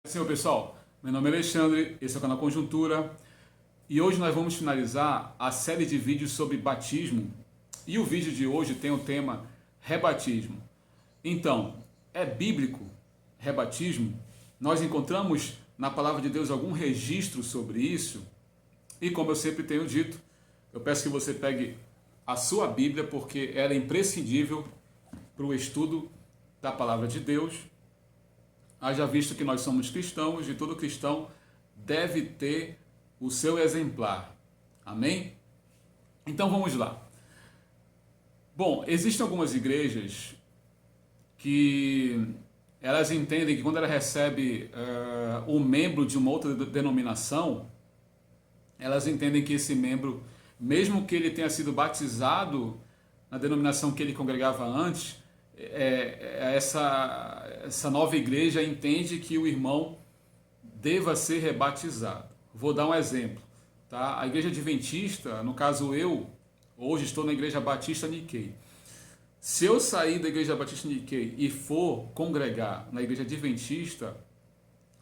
Senhor pessoal, meu nome é Alexandre, esse é o canal Conjuntura e hoje nós vamos finalizar a série de vídeos sobre batismo e o vídeo de hoje tem o tema rebatismo. Então, é bíblico rebatismo? Nós encontramos na palavra de Deus algum registro sobre isso? E como eu sempre tenho dito, eu peço que você pegue a sua Bíblia porque ela é imprescindível para o estudo da palavra de Deus. Haja visto que nós somos cristãos e todo cristão deve ter o seu exemplar. Amém? Então vamos lá. Bom, existem algumas igrejas que elas entendem que quando ela recebe um membro de uma outra denominação, elas entendem que esse membro, mesmo que ele tenha sido batizado na denominação que ele congregava antes, essa nova igreja entende que o irmão deva ser rebatizado. Vou dar um exemplo. Tá? A igreja adventista, no caso eu, hoje estou na igreja Batista Nikkei. Se eu sair da igreja Batista Nikkei e for congregar na igreja adventista,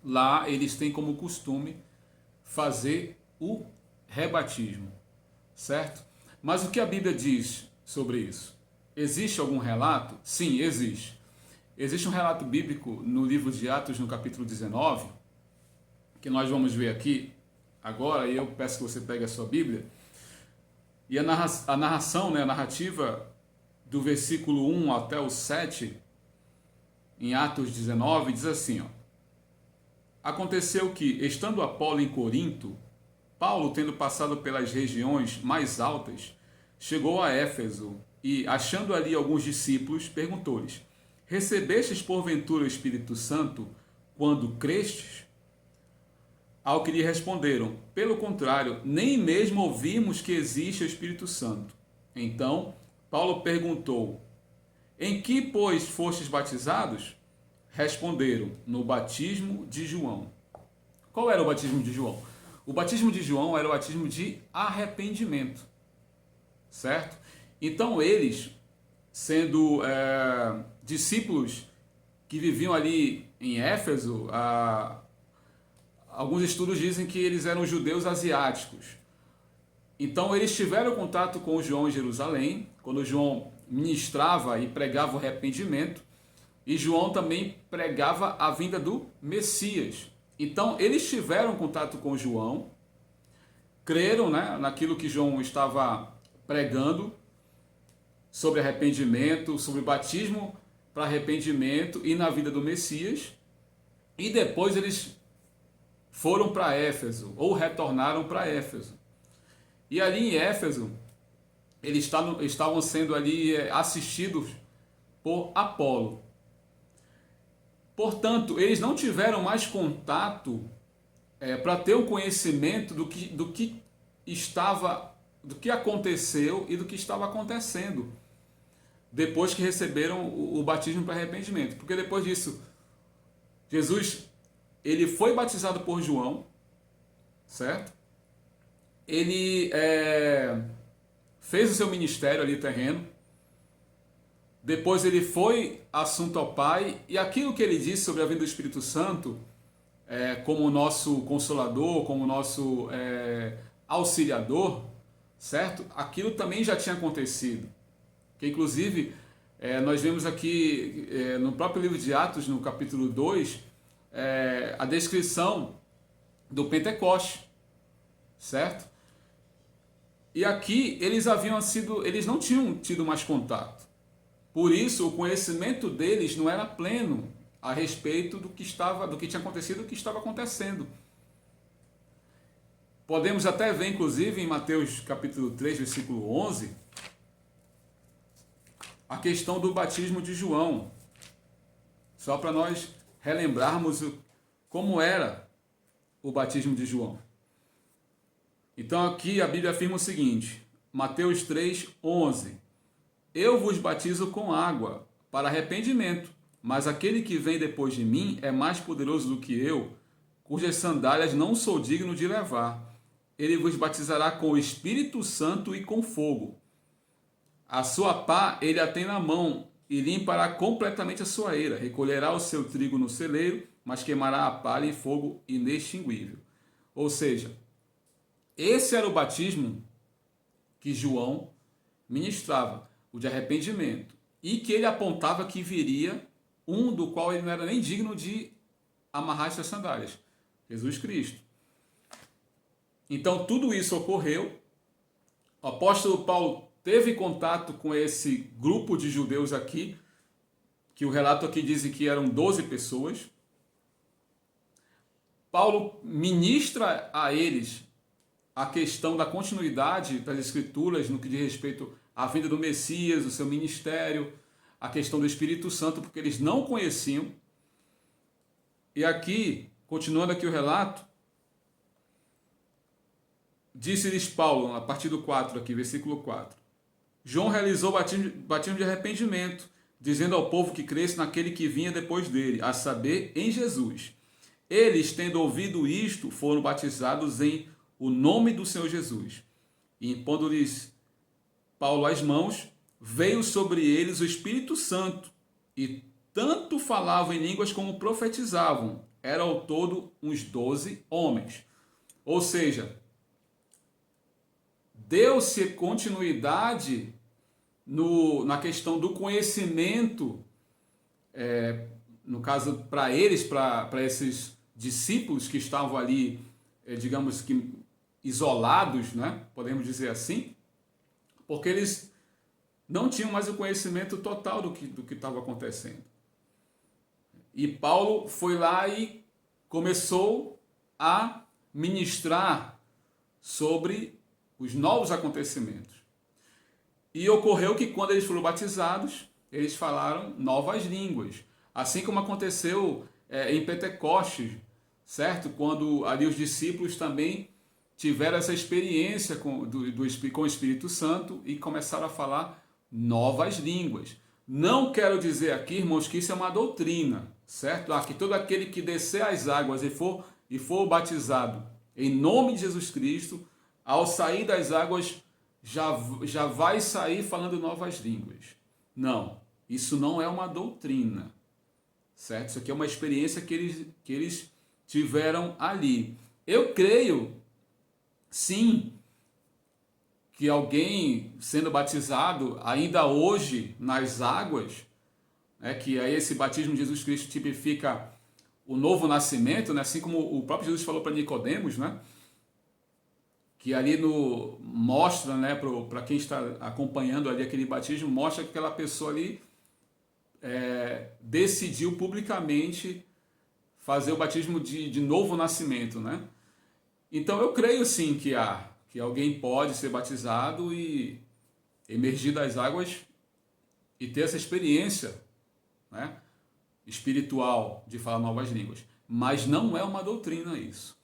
lá eles têm como costume fazer o rebatismo, certo? Mas o que a Bíblia diz sobre isso? Existe algum relato? Sim, existe. Existe um relato bíblico no livro de Atos, no capítulo 19, que nós vamos ver aqui agora, e eu peço que você pegue a sua Bíblia. E a narração, a narrativa do versículo 1 até o 7, em Atos 19, diz assim, ó: Aconteceu que, estando Apolo em Corinto, Paulo, tendo passado pelas regiões mais altas, chegou a Éfeso e, achando ali alguns discípulos, perguntou-lhes: Recebestes porventura o Espírito Santo quando crestes? Ao que lhe responderam: Pelo contrário, nem mesmo ouvimos que existe o Espírito Santo. Então Paulo perguntou: Em que, pois, fostes batizados? Responderam: No batismo de João. Qual era o batismo de João? O batismo de João era o batismo de arrependimento, certo? Então eles, sendo discípulos que viviam ali em Éfeso, alguns estudos dizem que eles eram judeus asiáticos. Então eles tiveram contato com o João em Jerusalém, quando João ministrava e pregava o arrependimento, e João também pregava a vinda do Messias. Então eles tiveram contato com João, creram, naquilo que João estava pregando, sobre arrependimento, sobre batismo para arrependimento e na vida do Messias, e depois eles foram para Éfeso, ou retornaram para Éfeso. E ali em Éfeso, eles estavam sendo ali assistidos por Apolo. Portanto, eles não tiveram mais contato para ter o conhecimento do que aconteceu e do que estava acontecendo depois que receberam o batismo para arrependimento. Porque depois disso, Jesus, ele foi batizado por João, certo? Ele fez o seu ministério ali terreno. Depois ele foi assunto ao Pai, e aquilo que ele disse sobre a vinda do Espírito Santo, como nosso consolador, como nosso auxiliador, certo? Aquilo também já tinha acontecido. Que inclusive nós vemos aqui no próprio livro de Atos, no capítulo 2, a descrição do Pentecoste, certo? E aqui eles não tinham tido mais contato. Por isso o conhecimento deles não era pleno a respeito do que tinha acontecido e do que estava acontecendo. Podemos até ver, inclusive, em Mateus capítulo 3, versículo 11, a questão do batismo de João, só para nós relembrarmos como era o batismo de João. Então aqui a Bíblia afirma o seguinte, Mateus 3, 11, Eu vos batizo com água para arrependimento, mas aquele que vem depois de mim é mais poderoso do que eu, cujas sandálias não sou digno de levar. Ele vos batizará com o Espírito Santo e com fogo. A sua pá ele a tem na mão, e limpará completamente a sua eira. Recolherá o seu trigo no celeiro, mas queimará a palha em fogo inextinguível. Ou seja, esse era o batismo que João ministrava, o de arrependimento, e que ele apontava que viria um do qual ele não era nem digno de amarrar suas sandálias, Jesus Cristo. Então tudo isso ocorreu, o apóstolo Paulo teve contato com esse grupo de judeus aqui, que o relato aqui diz que eram 12 pessoas. Paulo ministra a eles a questão da continuidade das Escrituras no que diz respeito à vinda do Messias, o seu ministério, a questão do Espírito Santo, porque eles não conheciam. E aqui, continuando aqui o relato, disse-lhes Paulo, a partir do 4 aqui, versículo 4. João realizou batismo de arrependimento, dizendo ao povo que cresce naquele que vinha depois dele, a saber, em Jesus. Eles, tendo ouvido isto, foram batizados em o nome do Senhor Jesus. E impondo-lhes Paulo as mãos, veio sobre eles o Espírito Santo, e tanto falavam em línguas como profetizavam. Eram ao todo uns 12 homens. Ou seja, deu-se continuidade na questão do conhecimento, no caso para eles, para esses discípulos que estavam ali, digamos que isolados, né? Podemos dizer assim, porque eles não tinham mais o conhecimento total do que estava acontecendo. E Paulo foi lá e começou a ministrar sobre os novos acontecimentos. E ocorreu que quando eles foram batizados, eles falaram novas línguas. Assim como aconteceu em Pentecostes, certo? Quando ali os discípulos também tiveram essa experiência com o Espírito Santo e começaram a falar novas línguas. Não quero dizer aqui, irmãos, que isso é uma doutrina, certo? Que todo aquele que descer as águas e for batizado em nome de Jesus Cristo, ao sair das águas já vai sair falando novas línguas. Não, isso não é uma doutrina, certo? Isso aqui é uma experiência que eles tiveram ali. Eu creio, sim, que alguém sendo batizado ainda hoje nas águas, que aí esse batismo de Jesus Cristo tipifica o novo nascimento, né? Assim como o próprio Jesus falou para Nicodemos, né? Que ali mostra, né, para quem está acompanhando ali aquele batismo, mostra que aquela pessoa ali decidiu publicamente fazer o batismo de novo nascimento, né? Então eu creio sim que alguém pode ser batizado e emergir das águas e ter essa experiência, né, espiritual de falar novas línguas. Mas não é uma doutrina isso.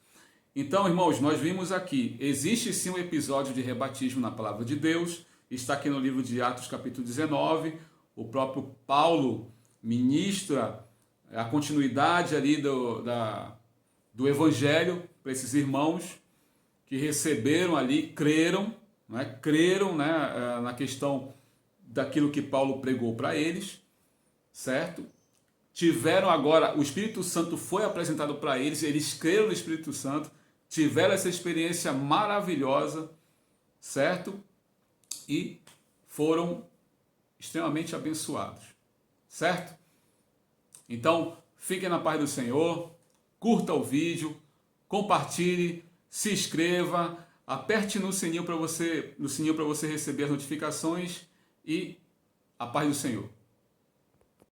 Então, irmãos, nós vimos aqui, existe sim um episódio de rebatismo na palavra de Deus, está aqui no livro de Atos capítulo 19, o próprio Paulo ministra a continuidade ali do evangelho para esses irmãos que receberam ali, creram, na questão daquilo que Paulo pregou para eles, certo? Tiveram agora, o Espírito Santo foi apresentado para eles creram no Espírito Santo, tiveram essa experiência maravilhosa, certo? E foram extremamente abençoados, certo? Então, fiquem na paz do Senhor, curta o vídeo, compartilhe, se inscreva, aperte no sininho para você receber as notificações e a paz do Senhor.